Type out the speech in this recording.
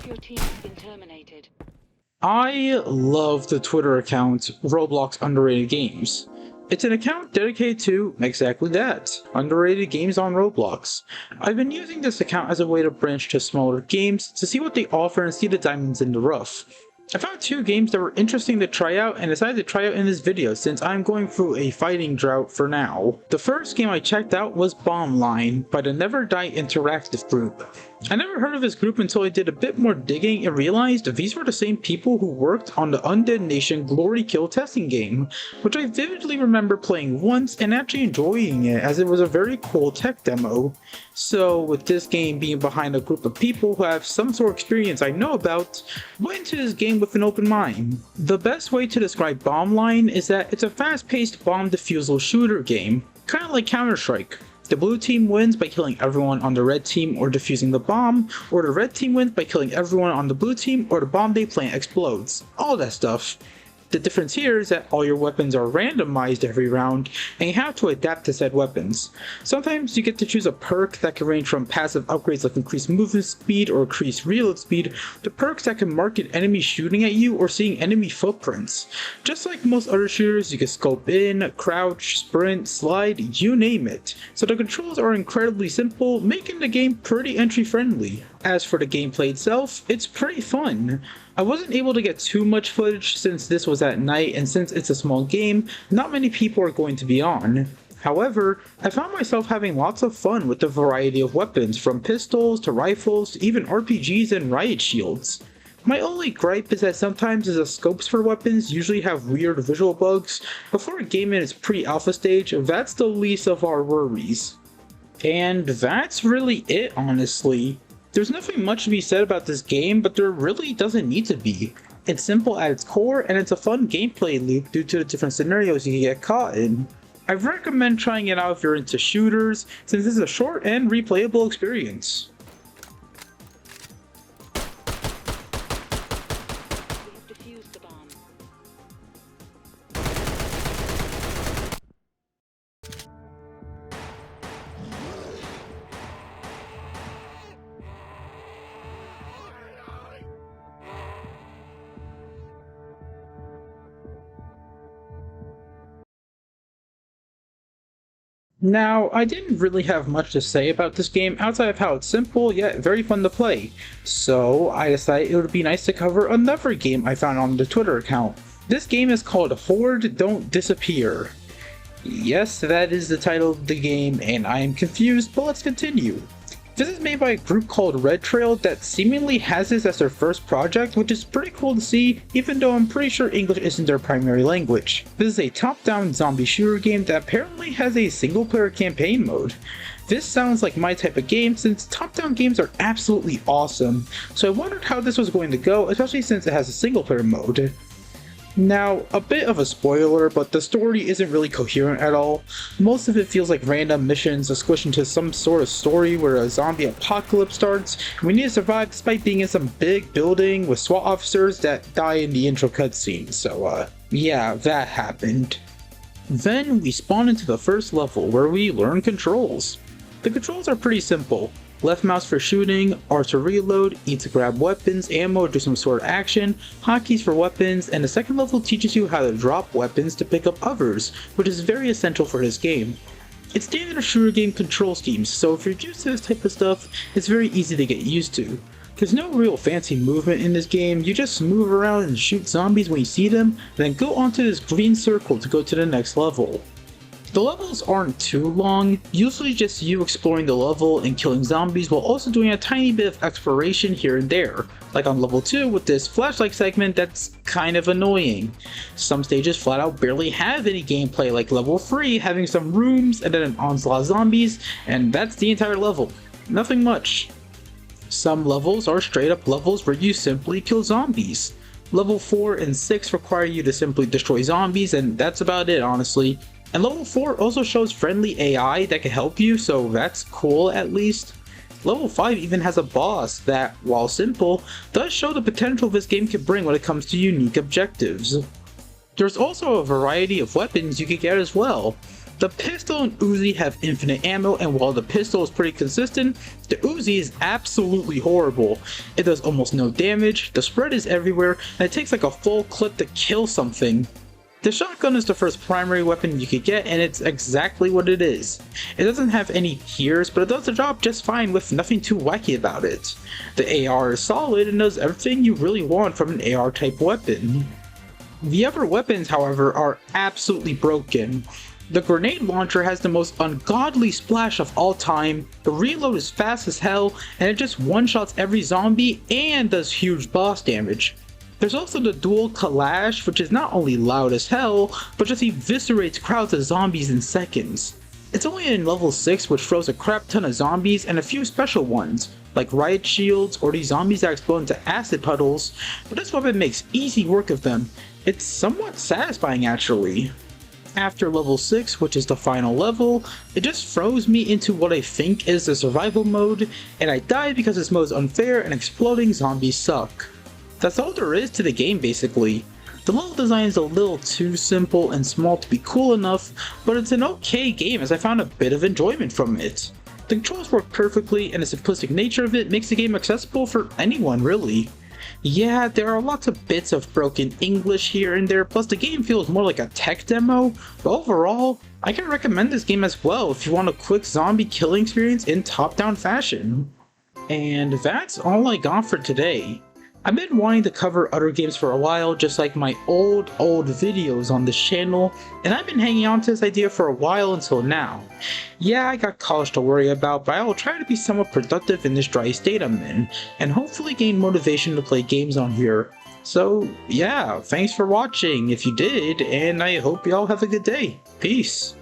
your team has been terminated. I love the Twitter account Roblox Underrated Games. It's an account dedicated to exactly that, underrated games on Roblox. I've been using this account as a way to branch to smaller games to see what they offer and see the diamonds in the rough. I found two games that were interesting to try out and decided to try out in this video since I'm going through a fighting drought for now. The first game I checked out was BOMBLINE by the Never Die Interactive group. I never heard of this group until I did a bit more digging and realized these were the same people who worked on the Undead Nation Glory Kill testing game, which I vividly remember playing once and actually enjoying it as it was a very cool tech demo. So with this game being behind a group of people who have some sort of experience I know about, I went into this game with an open mind. The best way to describe BOMBLINE is that it's a fast-paced bomb defusal shooter game, kind of like Counter-Strike. The blue team wins by killing everyone on the red team or defusing the bomb, or the red team wins by killing everyone on the blue team or the bomb they plant explodes. All that stuff. The difference here is that all your weapons are randomized every round, and you have to adapt to said weapons. Sometimes you get to choose a perk that can range from passive upgrades like increased movement speed or increased reload speed, to perks that can mark an enemy shooting at you or seeing enemy footprints. Just like most other shooters, you can scope in, crouch, sprint, slide, you name it. So the controls are incredibly simple, making the game pretty entry friendly. As for the gameplay itself, it's pretty fun. I wasn't able to get too much footage since this was at night, and since it's a small game, not many people are going to be on. However, I found myself having lots of fun with the variety of weapons, from pistols to rifles to even RPGs and riot shields. My only gripe is that sometimes the scopes for weapons usually have weird visual bugs, but for a game in its pre-alpha stage, that's the least of our worries. And that's really it, honestly. There's nothing much to be said about this game, but there really doesn't need to be. It's simple at its core, and it's a fun gameplay loop due to the different scenarios you can get caught in. I recommend trying it out if you're into shooters, since it's a short and replayable experience. We have defused the bomb. Now, I didn't really have much to say about this game outside of how it's simple yet very fun to play, so I decided it would be nice to cover another game I found on the Twitter account. This game is called Horde Don't Disappear. Yes, that is the title of the game, and I am confused, but let's continue. This is made by a group called Red Trail that seemingly has this as their first project, which is pretty cool to see, even though I'm pretty sure English isn't their primary language. This is a top-down zombie shooter game that apparently has a single-player campaign mode. This sounds like my type of game since top-down games are absolutely awesome, so I wondered how this was going to go, especially since it has a single-player mode. Now, a bit of a spoiler, but the story isn't really coherent at all. Most of it feels like random missions are squished into some sort of story where a zombie apocalypse starts, and we need to survive despite being in some big building with SWAT officers that die in the intro cutscene, so yeah, that happened. Then we spawn into the first level where we learn controls. The controls are pretty simple. Left mouse for shooting, R to reload, E to grab weapons, ammo, do some sort of action, hotkeys for weapons, and the second level teaches you how to drop weapons to pick up others, which is very essential for this game. It's standard shooter game control schemes, so if you're used to this type of stuff, it's very easy to get used to. There's no real fancy movement in this game, you just move around and shoot zombies when you see them, then go onto this green circle to go to the next level. The levels aren't too long, usually just you exploring the level and killing zombies while also doing a tiny bit of exploration here and there, like on level 2 with this flashlight segment that's kind of annoying. Some stages flat out barely have any gameplay, like level 3 having some rooms and then an onslaught of zombies, and that's the entire level. Nothing much. Some levels are straight up levels where you simply kill zombies. Level 4 and 6 require you to simply destroy zombies, and that's about it, honestly. And level 4 also shows friendly AI that can help you, so that's cool at least. Level 5 even has a boss that, while simple, does show the potential this game can bring when it comes to unique objectives. There's also a variety of weapons you can get as well. The pistol and Uzi have infinite ammo, and while the pistol is pretty consistent, the Uzi is absolutely horrible. It does almost no damage, the spread is everywhere, and it takes like a full clip to kill something. The shotgun is the first primary weapon you could get, and it's exactly what it is. It doesn't have any tiers, but it does the job just fine with nothing too wacky about it. The AR is solid and does everything you really want from an AR type weapon. The other weapons, however, are absolutely broken. The grenade launcher has the most ungodly splash of all time, the reload is fast as hell, and it just one-shots every zombie and does huge boss damage. There's also the dual Kalash, which is not only loud as hell, but just eviscerates crowds of zombies in seconds. It's only in level 6, which throws a crap ton of zombies and a few special ones, like riot shields or these zombies that explode into acid puddles, but this weapon makes easy work of them. It's somewhat satisfying actually. After level 6, which is the final level, it just throws me into what I think is the survival mode, and I die because this mode is unfair and exploding zombies suck. That's all there is to the game basically. The level design is a little too simple and small to be cool enough, but it's an okay game as I found a bit of enjoyment from it. The controls work perfectly and the simplistic nature of it makes the game accessible for anyone really. Yeah, there are lots of bits of broken English here and there, plus the game feels more like a tech demo, but overall, I can recommend this game as well if you want a quick zombie killing experience in top-down fashion. And that's all I got for today. I've been wanting to cover other games for a while, just like my old videos on this channel, and I've been hanging on to this idea for a while until now. Yeah, I got college to worry about, but I will try to be somewhat productive in this dry state I'm in, and hopefully gain motivation to play games on here. So yeah, thanks for watching if you did, and I hope y'all have a good day. Peace.